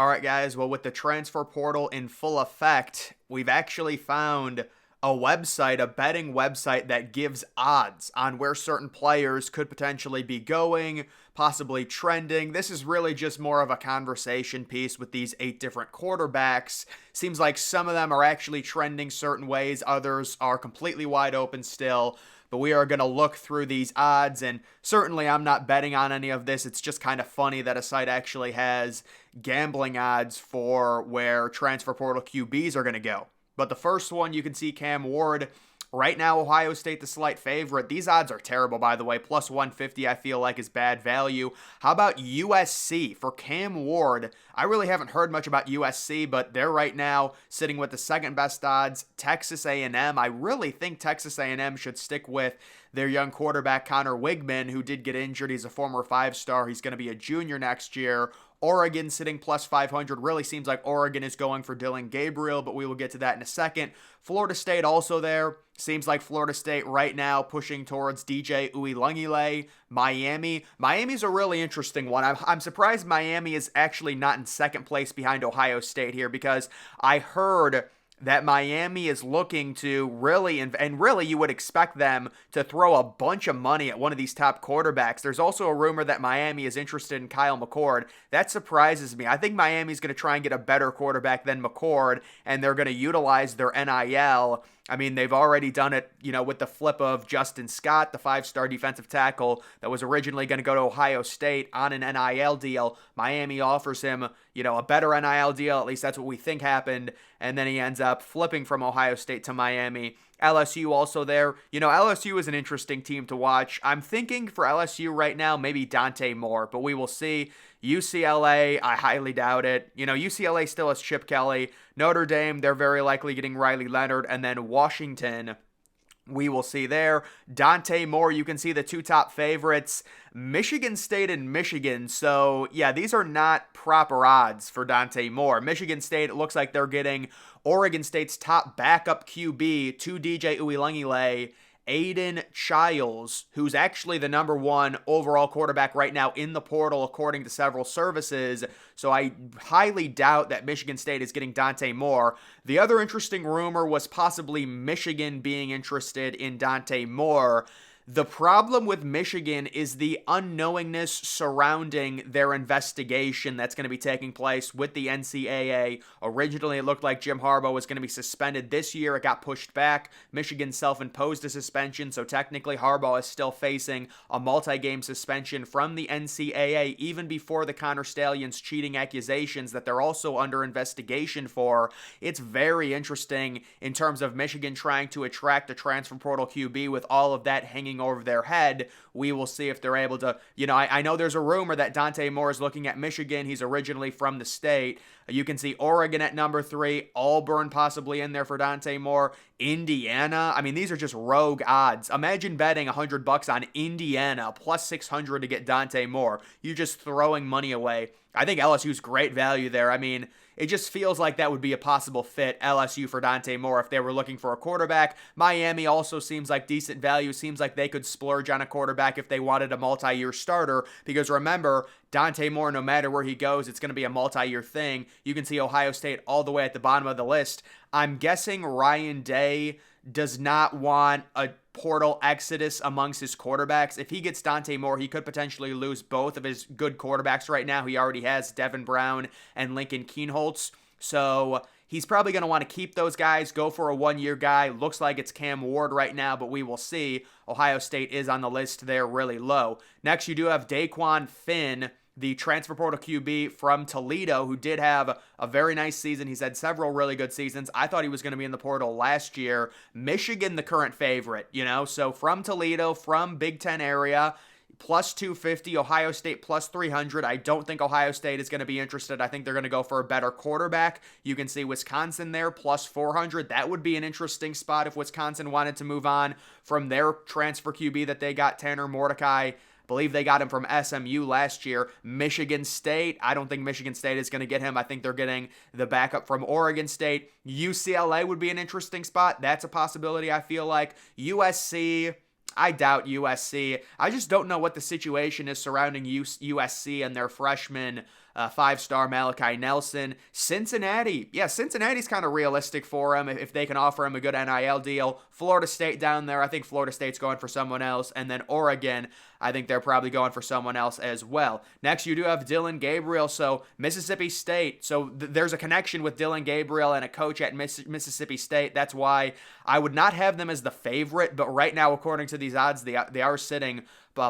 All right, guys. Well, with the transfer portal in full effect, we've actually found a betting website that gives odds on where certain players could potentially be going, possibly trending. This is really just more of a conversation piece with these 8 different quarterbacks. Seems like some of them are actually trending certain ways, others are completely wide open still. But we are going to look through these odds, and certainly I'm not betting on any of this. It's just kind of funny that a site actually has gambling odds for where transfer portal QBs are going to go. But the first one, you can see Cam Ward. Right now, Ohio State, the slight favorite. These odds are terrible, by the way. Plus 150, I feel like, is bad value. How about USC for Cam Ward? I really haven't heard much about USC, but they're right now sitting with the second best odds. Texas A&M. I really think Texas A&M should stick with their young quarterback, Connor Wigman, who did get injured. He's a former 5-star. He's going to be a junior next year. Oregon sitting plus 500. Really seems like Oregon is going for Dylan Gabriel, but we will get to that in a second. Florida State also there. Seems like Florida State right now pushing towards DJ Uiagalelei. Miami's a really interesting one. I'm surprised Miami is actually not in second place behind Ohio State here, because I heard that Miami is looking to really, and really you would expect them to throw a bunch of money at one of these top quarterbacks. There's also a rumor that Miami is interested in Kyle McCord. That surprises me. I think Miami's going to try and get a better quarterback than McCord, and they're going to utilize their NIL. I mean, they've already done it, with the flip of Justin Scott, the 5-star defensive tackle that was originally going to go to Ohio State on an NIL deal. Miami offers him, a better NIL deal. At least that's what we think happened. And then he ends up flipping from Ohio State to Miami. LSU also there. LSU is an interesting team to watch. I'm thinking for LSU right now, maybe Dante Moore, but we will see. UCLA, I highly doubt it. UCLA still has Chip Kelly. Notre Dame, they're very likely getting Riley Leonard. And then Washington, we will see there. Dante Moore, you can see the 2 top favorites. Michigan State and Michigan. So, yeah, these are not proper odds for Dante Moore. Michigan State, it looks like they're getting Oregon State's top backup QB to DJ Uiagalelei, Aiden Childs, who's actually the number 1 overall quarterback right now in the portal, according to several services. So I highly doubt that Michigan State is getting Dante Moore. The other interesting rumor was possibly Michigan being interested in Dante Moore. The problem with Michigan is the unknowingness surrounding their investigation that's going to be taking place with the NCAA. Originally, it looked like Jim Harbaugh was going to be suspended this year. It got pushed back. Michigan self-imposed a suspension, so technically Harbaugh is still facing a multi-game suspension from the NCAA, even before the Connor Stallions cheating accusations that they're also under investigation for. It's very interesting in terms of Michigan trying to attract a transfer portal QB with all of that hanging over their head. We will see if they're able to, I know there's a rumor that Dante Moore is looking at Michigan. He's originally from the state. You can see Oregon at number 3, Auburn possibly in there for Dante Moore, Indiana. I mean, these are just rogue odds. Imagine betting $100 on Indiana plus 600 to get Dante Moore. You're just throwing money away. I think LSU's great value there. I mean, it just feels like that would be a possible fit, LSU for Dante Moore, if they were looking for a quarterback. Miami also seems like decent value. Seems like they could splurge on a quarterback if they wanted a multi-year starter. Because remember, Dante Moore, no matter where he goes, it's going to be a multi-year thing. You can see Ohio State all the way at the bottom of the list. I'm guessing Ryan Day does not want a portal exodus amongst his quarterbacks. If he gets Dante Moore, he could potentially lose both of his good quarterbacks right now. He already has Devin Brown and Lincoln Kienholz. So he's probably going to want to keep those guys, go for a 1-year guy. Looks like it's Cam Ward right now, but we will see. Ohio State is on the list there really low. Next, you do have Daquan Finn, the transfer portal QB from Toledo, who did have a very nice season. He's had several really good seasons. I thought he was going to be in the portal last year. Michigan, the current favorite, so from Toledo, from Big Ten area, plus 250, Ohio State plus 300. I don't think Ohio State is going to be interested. I think they're going to go for a better quarterback. You can see Wisconsin there, plus 400. That would be an interesting spot if Wisconsin wanted to move on from their transfer QB that they got, Tanner Mordecai. Believe they got him from SMU last year. Michigan State, I don't think Michigan State is going to get him. I think they're getting the backup from Oregon State. UCLA would be an interesting spot. That's a possibility, I feel like. USC, I doubt USC. I just don't know what the situation is surrounding USC and their freshman 5-star Malachi Nelson. Cincinnati, yeah, Cincinnati's kind of realistic for him if they can offer him a good NIL deal. Florida State down there, I think Florida State's going for someone else. And then Oregon, I think they're probably going for someone else as well. Next, you do have Dillon Gabriel, so Mississippi State. So there's a connection with Dillon Gabriel and a coach at Mississippi State. That's why I would not have them as the favorite, but right now, according to these odds, they are sitting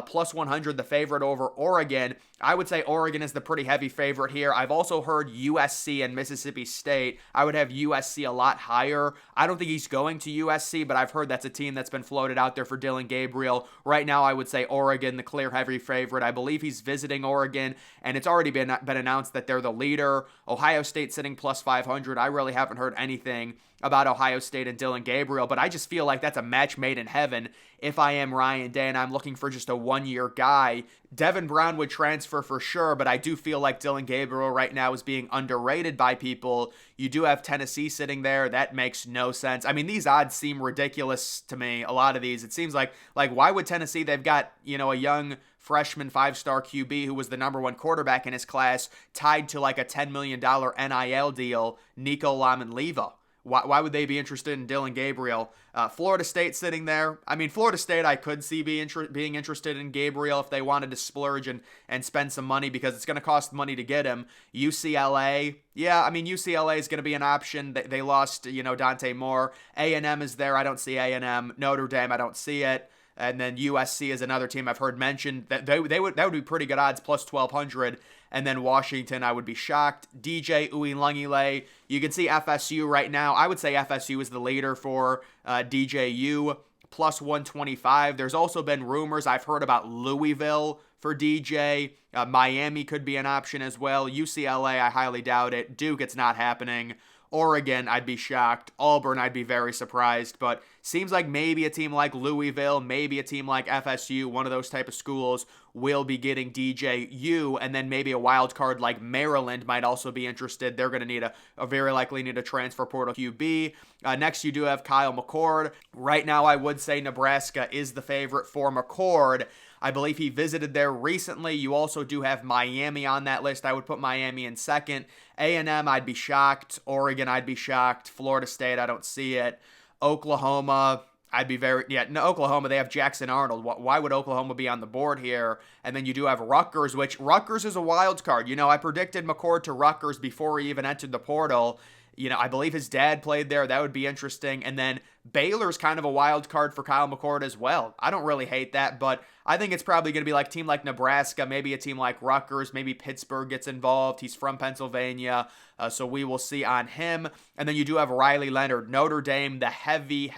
plus 100, the favorite over Oregon. I would say Oregon is the pretty heavy favorite here. I've also heard USC and Mississippi State. I would have USC a lot higher. I don't think he's going to USC, but I've heard that's a team that's been floated out there for Dillon Gabriel. Right now, I would say Oregon, the clear heavy favorite. I believe he's visiting Oregon, and it's already been announced that they're the leader. Ohio State sitting plus 500. I really haven't heard anything about Ohio State and Dillon Gabriel, but I just feel like that's a match made in heaven if I am Ryan Day and I'm looking for just a one-year guy. Devin Brown would transfer for sure, but I do feel like Dillon Gabriel right now is being underrated by people. You do have Tennessee sitting there. That makes no sense. I mean, these odds seem ridiculous to me, a lot of these. It seems like why would Tennessee, they've got, a young freshman 5-star QB who was the number 1 quarterback in his class, tied to like a $10 million NIL deal, Nico Lamanleva. Why would they be interested in Dillon Gabriel? Florida State sitting there. I mean, Florida State I could see being interested in Gabriel if they wanted to splurge and spend some money because it's going to cost money to get him. UCLA, yeah, I mean, UCLA is going to be an option. They lost, Dante Moore. A&M is there. I don't see A&M. Notre Dame, I don't see it. And then USC is another team I've heard mentioned. That would be pretty good odds, plus 1,200. And then Washington, I would be shocked. DJ Uiagalelei, you can see FSU right now. I would say FSU is the leader for DJU, plus 125. There's also been rumors I've heard about Louisville for DJ. Miami could be an option as well. UCLA, I highly doubt it. Duke, it's not happening. Oregon, I'd be shocked. Auburn, I'd be very surprised. But seems like maybe a team like Louisville, maybe a team like FSU, one of those type of schools will be getting DJU. And then maybe a wild card like Maryland might also be interested. They're going to need very likely need a transfer portal QB. Next, you do have Kyle McCord. Right now, I would say Nebraska is the favorite for McCord. I believe he visited there recently. You also do have Miami on that list. I would put Miami in second. A&M, I'd be shocked. Oregon, I'd be shocked. Florida State, I don't see it. Oklahoma, Oklahoma, they have Jackson Arnold. Why would Oklahoma be on the board here? And then you do have Rutgers, which Rutgers is a wild card. I predicted McCord to Rutgers before he even entered the portal. I believe his dad played there. That would be interesting. And then Baylor's kind of a wild card for Kyle McCord as well. I don't really hate that, but I think it's probably going to be like a team like Nebraska, maybe a team like Rutgers, maybe Pittsburgh gets involved. He's from Pennsylvania, so we will see on him. And then you do have Riley Leonard, Notre Dame, the heavy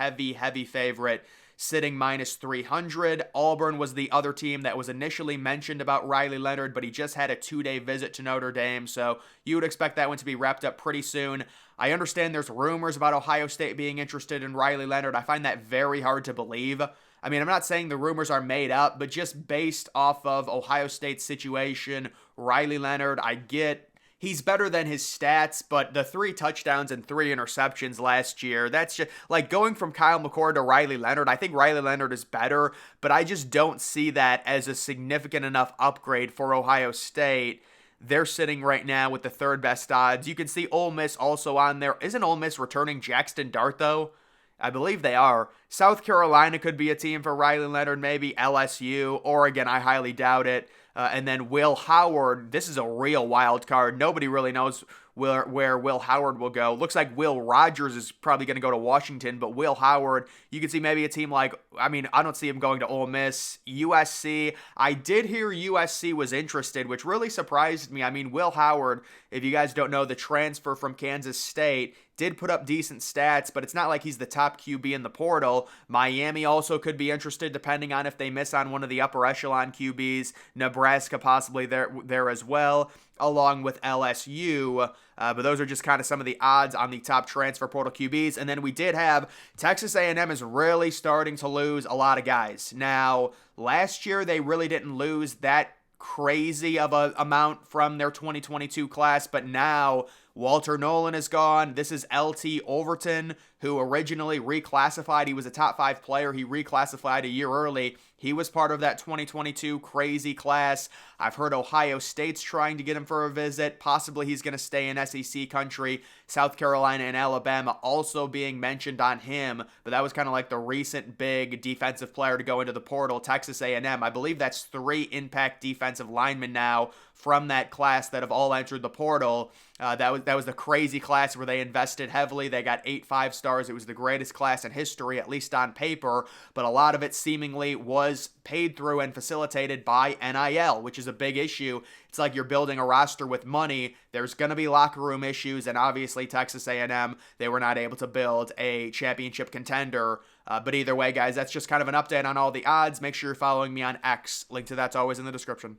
favorite, sitting minus 300. Auburn was the other team that was initially mentioned about Riley Leonard, but he just had a 2-day visit to Notre Dame, so you would expect that one to be wrapped up pretty soon. I understand there's rumors about Ohio State being interested in Riley Leonard. I find that very hard to believe. I mean, I'm not saying the rumors are made up, but just based off of Ohio State's situation, Riley Leonard, I get he's better than his stats, but the 3 touchdowns and 3 interceptions last year, that's just like going from Kyle McCord to Riley Leonard. I think Riley Leonard is better, but I just don't see that as a significant enough upgrade for Ohio State. They're sitting right now with the 3rd best odds. You can see Ole Miss also on there. Isn't Ole Miss returning Jackson Dart, though? I believe they are. South Carolina could be a team for Riley Leonard, maybe LSU. Oregon, I highly doubt it. And then Will Howard, this is a real wild card. Nobody really knows where Will Howard will go. Looks like Will Rogers is probably going to go to Washington, but Will Howard, you can see maybe a team like, I don't see him going to Ole Miss. USC, I did hear USC was interested, which really surprised me. Will Howard, if you guys don't know, the transfer from Kansas State, did put up decent stats, but it's not like he's the top QB in the portal. Miami also could be interested depending on if they miss on one of the upper echelon QBs. Nebraska possibly there as well, along with LSU. But those are just kind of some of the odds on the top transfer portal QBs. And then we did have Texas A&M is really starting to lose a lot of guys. Now, last year they really didn't lose that crazy of a amount from their 2022 class, but now Walter Nolan is gone. This is LT Overton, who originally reclassified. He was a top 5 player. He reclassified a year early. He was part of that 2022 crazy class. I've heard Ohio State's trying to get him for a visit. Possibly he's going to stay in SEC country. South Carolina and Alabama also being mentioned on him, but that was kind of like the recent big defensive player to go into the portal. Texas A&M, I believe that's 3 impact defensive linemen now from that class that have all entered the portal. That was the crazy class where they invested heavily. They got 8 5-stars. It was the greatest class in history, at least on paper, but a lot of it seemingly was paid through and facilitated by NIL, which is a big issue. It's like you're building a roster with money. There's going to be locker room issues, and obviously Texas A&M, they were not able to build a championship contender. But either way, guys, that's just kind of an update on all the odds. Make sure you're following me on X. Link to that's always in the description.